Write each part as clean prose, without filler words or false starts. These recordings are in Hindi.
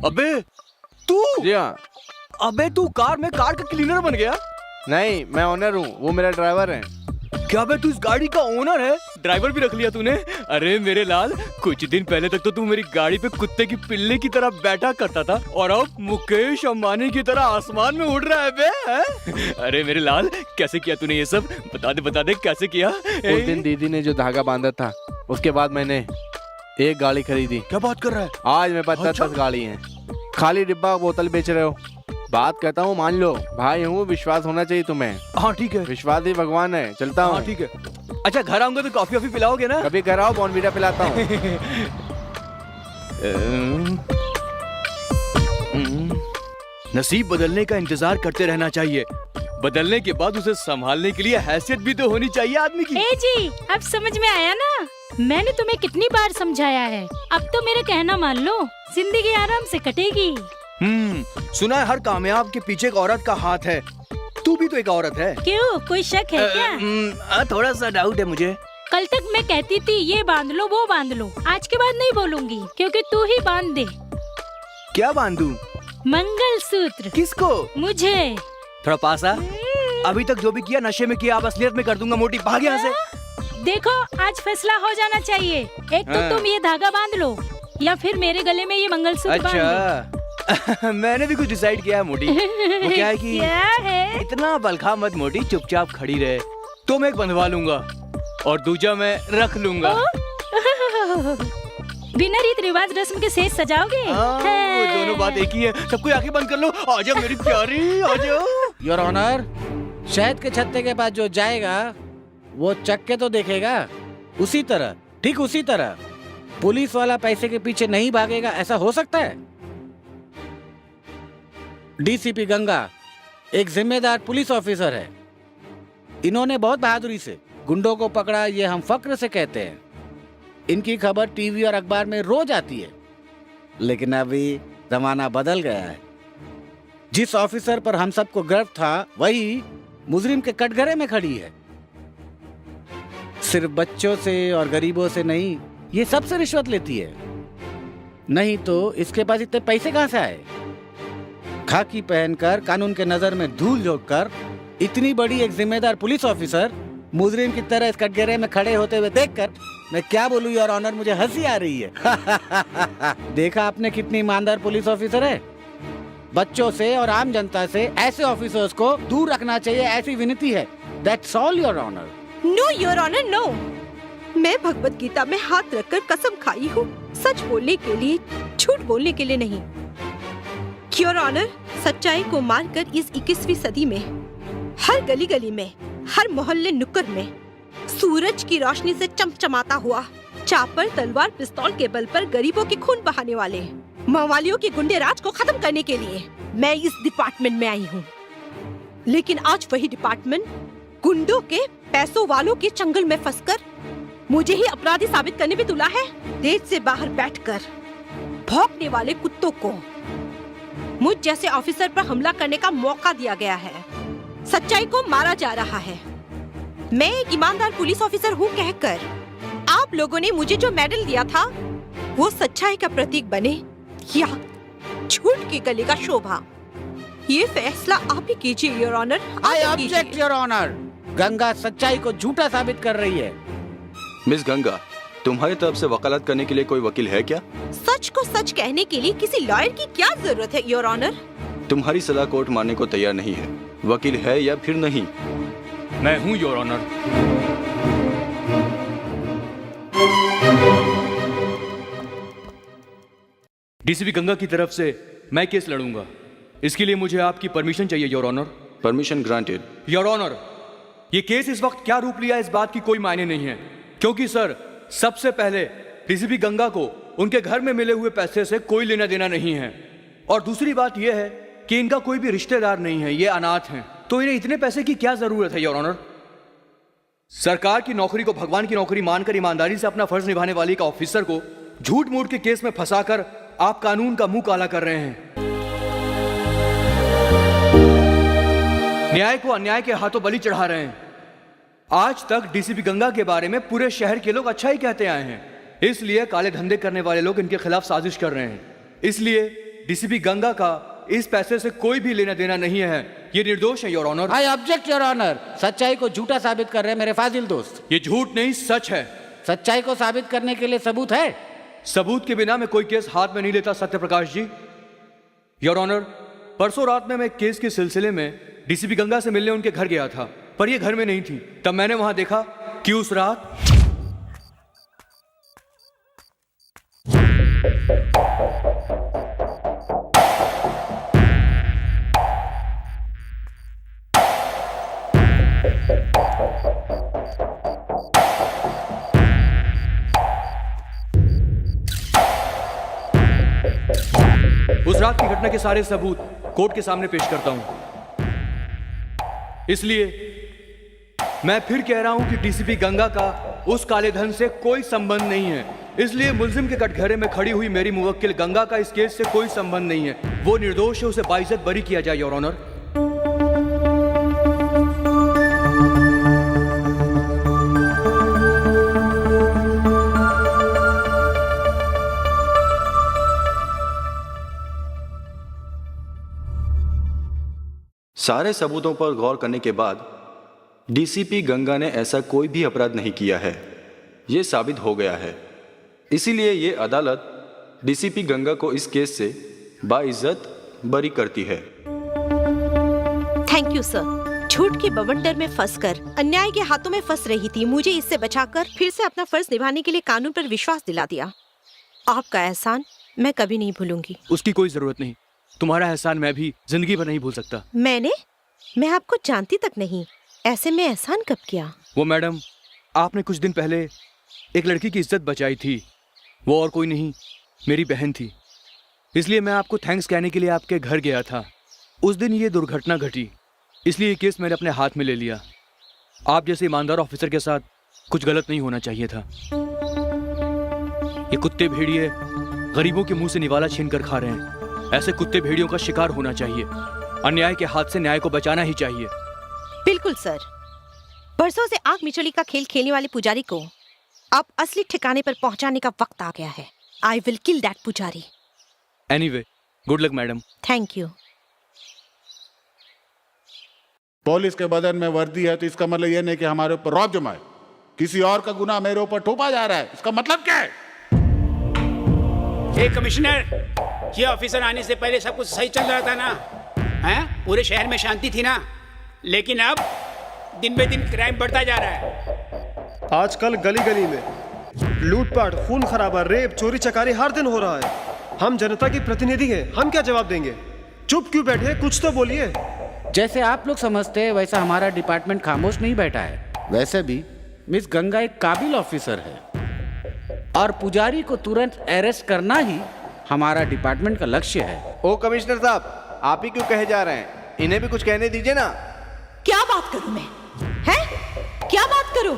अबे तू! जी हाँ। अबे तू कार में कार का क्लीनर बन गया? नहीं, मैं ओनर हूँ, वो मेरा ड्राइवर है। क्या बे तू इस गाड़ी का ओनर है? ड्राइवर भी रख लिया तूने? अरे मेरे लाल, कुछ दिन पहले तक तो तू मेरी गाड़ी पे कुत्ते की पिल्ले की तरह बैठा करता था और अब मुकेश अंबानी की तरह आसमान में उड़ रहा है बे, हैं? अरे मेरे लाल, कैसे किया तूने ये सब? बता दे कैसे किया? उस दिन दीदी ने जो धागा बांधा था, उसके बाद मैंने एक गाड़ी खरीदी। क्या बात कर रहा है? आज मेरे पास 10 गाड़ी हैं। खाली डिब्बा बोतल बेच रहे हो? बात कहता हूँ मान लो, भाई हूँ, विश्वास होना चाहिए तुम्हें। हाँ ठीक है। विश्वास ही भगवान है, चलता हूँ। हाँ ठीक है। अच्छा घर आऊंगा तो कॉफी वॉफी पिलाओगे ना? कभी घर आओ, बॉर्नवीटा पिलाता हूँ। नसीब बदलने का इंतजार करते रहना चाहिए, बदलने के बाद उसे संभालने के लिए हैसियत भी तो होनी चाहिए आदमी की। ए जी, अब समझ में आया ना? मैंने तुम्हें कितनी बार समझाया है, अब तो मेरा कहना मान लो, जिंदगी आराम से कटेगी। सुना है हर कामयाब के पीछे एक औरत का हाथ है। तू भी तो एक औरत है। क्यों, कोई शक है क्या? थोड़ा सा डाउट है मुझे। कल तक मैं कहती थी ये बांध लो वो बांध लो, आज के बाद नहीं बोलूंगी क्योंकि तू ही बांध दे। क्या बांधू? मंगलसूत्र। किसको? मुझे। थोड़ा पास आ। अभी तक जो भी किया नशे में किया, अब असलियत में कर दूंगा। मोटी भाग यहाँ से। देखो आज फैसला हो जाना चाहिए, एक तो तुम ये धागा बांध लो या फिर मेरे गले में ये मंगलसूत्र बांध लो। मैंने भी कुछ डिसाइड किया है मोटी। वो क्या है कि क्या है? इतना बलखा मत मोटी, चुपचाप खड़ी रहे। तो मैं एक बंधवा लूंगा और दूजा मैं रख लूंगा। बिना रीत रिवाज रस्म के सेज सजाओगे? वो दोनों बात एक ही है। सबको आंखें बंद कर लो। आजा मेरी प्यारी, आजा। योर ऑनर, शहद के छत्ते के पास जो जाएगा वो चक्के तो देखेगा। उसी तरह, ठीक उसी तरह पुलिस वाला पैसे के पीछे नहीं भागेगा, ऐसा हो सकता है? डीसीपी गंगा एक जिम्मेदार पुलिस ऑफिसर है। इन्होंने बहुत बहादुरी से गुंडों को पकड़ा, ये हम फक्र से कहते हैं। इनकी खबर टीवी और अखबार में रोज आती है। लेकिन अभी जमाना बदल गया है। जिस ऑफिसर पर हम सबको गर्व था, वही मुजरिम के कटघरे में खड़ी है। सिर्फ बच्चों से और गरीबों से नहीं, ये सबसे रिश्वत लेती है। नहीं तो इसके पास इतने पैसे कहां से आए? खाकी पहनकर, कानून के नजर में धूल झोंककर, इतनी बड़ी एक जिम्मेदार पुलिस ऑफिसर मुजरिम की तरह इस कटघरे में खड़े होते हुए देखकर मैं क्या बोलूं योर ऑनर, मुझे हंसी आ रही है। देखा आपने कितनी ईमानदार पुलिस ऑफिसर है। बच्चों से और आम जनता से ऐसे ऑफिसर्स को दूर रखना चाहिए, ऐसी विनती है। That's all your honour. No your honour, no. मैं भगवत गीता में हाथ रखकर कसम खाई हूँ, सच बोलने के लिए, झूठ बोलने के लिए नहीं। योर ऑनर, सच्चाई को मारकर इस 21वीं सदी में हर गली गली में, हर मोहल्ले नुक्कड़ में सूरज की रोशनी से चमचमाता हुआ, चापर, तलवार, पिस्तौल के बल पर गरीबों के खून बहाने वाले मवालियों के गुंडे राज को खत्म करने के लिए मैं इस डिपार्टमेंट में आई हूँ। लेकिन आज वही डिपार्टमेंट गुंडों के, पैसों वालों के चंगुल में फंसकर मुझे ही अपराधी साबित करने में तुला है। देश से बाहर बैठकर भौंकने वाले कुत्तों को मुझ जैसे ऑफिसर पर हमला करने का मौका दिया गया है। सच्चाई को मारा जा रहा है। मैं एक ईमानदार पुलिस ऑफिसर हूँ कहकर आप लोगों ने मुझे जो मेडल दिया था, वो सच्चाई का प्रतीक बने या झूठ के गले का शोभा, ये फैसला आप ही कीजिए your honour. I object your honour. Ganga सच्चाई को झूठा साबित कर रही है। मिस गंगा, तुम्हारी तरफ से वकालत करने के लिए कोई वकील है क्या? सच को सच कहने के लिए किसी लॉयर की क्या जरूरत है योर ऑनर? तुम्हारी सलाह कोर्ट मानने को तैयार नहीं है। वकील है या फिर नहीं? मैं हूँ योर ऑनर। डीसीपी गंगा की तरफ से मैं केस लड़ूंगा। इसके लिए मुझे आपकी परमिशन चाहिए your honour. Permission granted. Your honour, ये केस इस वक्त क्या रूप लिया इस बात की कोई मायने नहीं है, क्योंकि सर सबसे पहले डीसीपी गंगा को उनके घर में मिले हुए पैसे से कोई लेना देना नहीं है, और दूसरी बात यह है कि इनका कोई भी रिश्तेदार नहीं है, ये अनाथ हैं, तो इन्हें इतने पैसे की क्या जरूरत है योर ऑनर। सरकार की नौकरी को भगवान की नौकरी मानकर ईमानदारी से अपना फर्ज निभाने वाली एक ऑफिसर को झूठ मूठ के केस में फंसाकर आप कानून का मुंह काला कर रहे हैं। न्याय को अन्याय के हाथों बलि चढ़ा रहे हैं। आज तक डीसीपी गंगा के बारे में पूरे शहर के लोग अच्छा ही कहते आए हैं, इसलिए काले धंधे करने वाले लोग इनके खिलाफ साजिश कर रहे हैं। इसलिए डीसीपी गंगा का इस पैसे से कोई भी लेना देना नहीं है। ये निर्दोष है your honour. I object your honour. सच्चाई को झूठा साबित कर रहे हैं मेरे फाजिल दोस्त। ये झूठ नहीं सच है। सच्चाई को साबित करने के लिए सबूत है? सबूत के बिना मैं कोई केस हाथ में नहीं लेता सत्यप्रकाश जी। योर ऑनर, परसों रात में मैं केस के सिलसिले में डीसीपी गंगा से मिलने उनके घर गया था, पर ये घर में नहीं थी। तब मैंने वहां देखा कि उस रात की घटना के सारे सबूत कोर्ट के सामने पेश करता हूं। इसलिए मैं फिर कह रहा हूं कि डीसीपी गंगा का उस काले धन से कोई संबंध नहीं है। इसलिए मुल्जिम के कटघरे में खड़ी हुई मेरी मुवक्किल गंगा का इस केस से कोई संबंध नहीं है। वो निर्दोष है, उसे बाइज्जत बरी किया जाए योर ऑनर। सारे सबूतों पर गौर करने के बाद डीसीपी गंगा ने ऐसा कोई भी अपराध नहीं किया है, यह साबित हो गया है। इसीलिए ये अदालत डीसीपी गंगा को इस केस से बाइज्जत बरी करती है। Thank you sir. झूठ के बवंडर में फंसकर अन्याय के हाथों में फंस रही थी, मुझे इससे बचाकर फिर से अपना फर्ज निभाने के लिए कानून पर विश्वास दिला दिया। आपका एहसान मैं कभी नहीं भूलूंगी। उसकी कोई जरूरत नहीं। तुम्हारा एहसान मैं भी जिंदगी भर नहीं भूल सकता। मैं आपको जानती तक नहीं, ऐसे में एहसान कब किया? वो मैडम, आपने कुछ दिन पहले एक लड़की की इज्जत बचाई थी। वो और कोई नहीं, मेरी बहन थी। इसलिए मैं आपको थैंक्स कहने के लिए आपके घर गया था। उस दिन ये दुर्घटना घटी, इसलिए ये केस मैंने अपने हाथ में ले लिया। आप जैसे ईमानदार ऑफिसर के साथ कुछ गलत नहीं होना चाहिए था। ये कुत्ते भेड़िए गरीबों के मुंह से निवाला छीन कर खा रहे हैं। ऐसे कुत्ते भेड़ियों का शिकार होना चाहिए। अन्याय के हाथ से न्याय को बचाना ही चाहिए। बिल्कुल सर। बरसों से आग मिचोली का खेल खेलने वाले पुजारी को अब असली ठिकाने पर पहुंचाने का वक्त आ गया है। आई विल किल दैट पुजारी। Anyway, good luck madam. Thank you. Police के बदन में वर्दी है तो इसका मतलब यह नहीं कि हमारे ऊपर रौब जमाए। किसी और का गुनाह मेरे ऊपर थोपा जा रहा है, इसका मतलब क्या है? कमिश्नर, ये ऑफिसर आने से पहले सब कुछ सही चल रहा था ना? हैं? पूरे शहर में शांति थी ना? लेकिन अब दिन बे दिन क्राइम बढ़ता जा रहा है। आजकल गली गली में लूटपाट, खून खराबा, रेप, चोरी चकारी हर दिन हो रहा है। हम जनता के प्रतिनिधि हैं, हम क्या जवाब देंगे? चुप क्यों बैठे, कुछ तो बोलिए। जैसे आप लोग समझते हैं वैसा हमारा डिपार्टमेंट खामोश नहीं बैठा है। वैसे भी मिस गंगा एक काबिल ऑफिसर है और पुजारी को तुरंत अरेस्ट करना ही हमारा डिपार्टमेंट का लक्ष्य है। ओ कमिश्नर साहब, आप ही क्यों कहे जा रहे हैं? इन्हें भी कुछ कहने दीजिए ना। क्या बात करूं मैं? हैं? क्या बात करूं?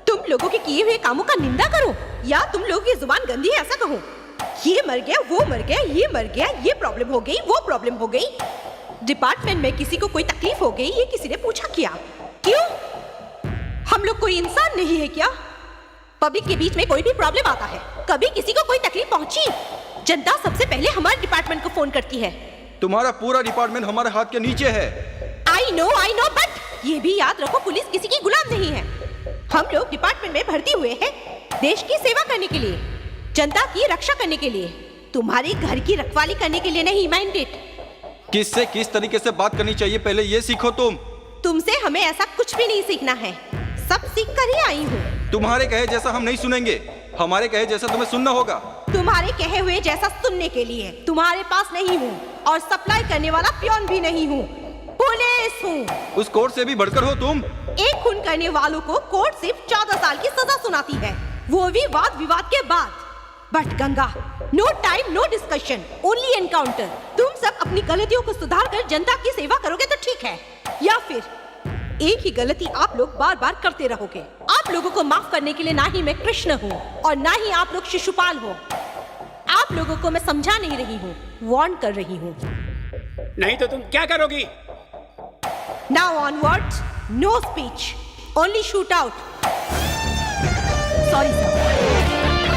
तुम लोगों के किए हुए कामों का निंदा करूं या तुम लोगों की जुबान गंदी है ऐसा कहूं? ये मर गया, वो मर गया, ये मर गया, ये प्रॉब्लम हो गई, वो प्रॉब्लम हो गई। डिपार्टमेंट में किसी को कोई तकलीफ हो गई, ये किसी ने पूछा क्या? क्यों? हम लोग कोई इंसान नहीं है क्या? पब्लिक के बीच में कोई भी प्रॉब्लम आता है, कभी किसी को कोई तकलीफ पहुंची, जनता सबसे पहले हमारे डिपार्टमेंट को फोन करती है। तुम्हारा पूरा डिपार्टमेंट हमारे हाथ के नीचे है। आई नो, बट ये भी याद रखो, पुलिस किसी की गुलाम नहीं है। हम लोग डिपार्टमेंट में भर्ती हुए हैं देश की सेवा करने के लिए, जनता की रक्षा करने के लिए, तुम्हारे घर की रखवाली करने के लिए नहीं। माइंडेड। किससे किस तरीके से बात करनी चाहिए पहले ये सीखो तुम। तुमसे हमें ऐसा कुछ भी नहीं सीखना है, सब सीख कर ही आई हूँ। तुम्हारे कहे जैसा हम नहीं सुनेंगे, हमारे कहे जैसा तुम्हें सुनना होगा। तुम्हारे कहे हुए जैसा सुनने के लिए तुम्हारे पास नहीं हूँ और सप्लाई करने वाला पियोन भी नहीं हूँ, पुलिस हूँ। उस कोर्ट से भी बढ़कर हो तुम। एक खून करने वालों को कोर्ट सिर्फ 14 साल की सजा सुनाती है, वो भी वाद विवाद के बाद। But Ganga, no time, no discussion, only encounter. तुम सब अपनी गलतियों को सुधार कर जनता की सेवा करोगे तो ठीक है, या फिर एक ही गलती आप लोग बार बार करते रहोगे। आप लोगों को माफ करने के लिए ना ही मैं कृष्ण हूँ और ना ही आप लोग शिशुपाल हो। आप लोगों को मैं समझा नहीं रही हूँ, वार्न कर रही हूँ। नहीं तो तुम क्या करोगी? Now onwards, no speech, only shoot out. Sorry sir.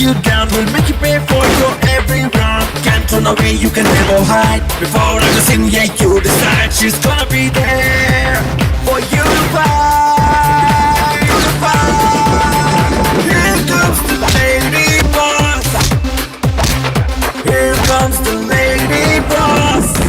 you down, we'll make you pay for your every wrong. Can't run away, you can never hide. Before I was in, yeah, you decide she's gonna be there for you to find. Here comes the lady boss. Here comes the lady boss.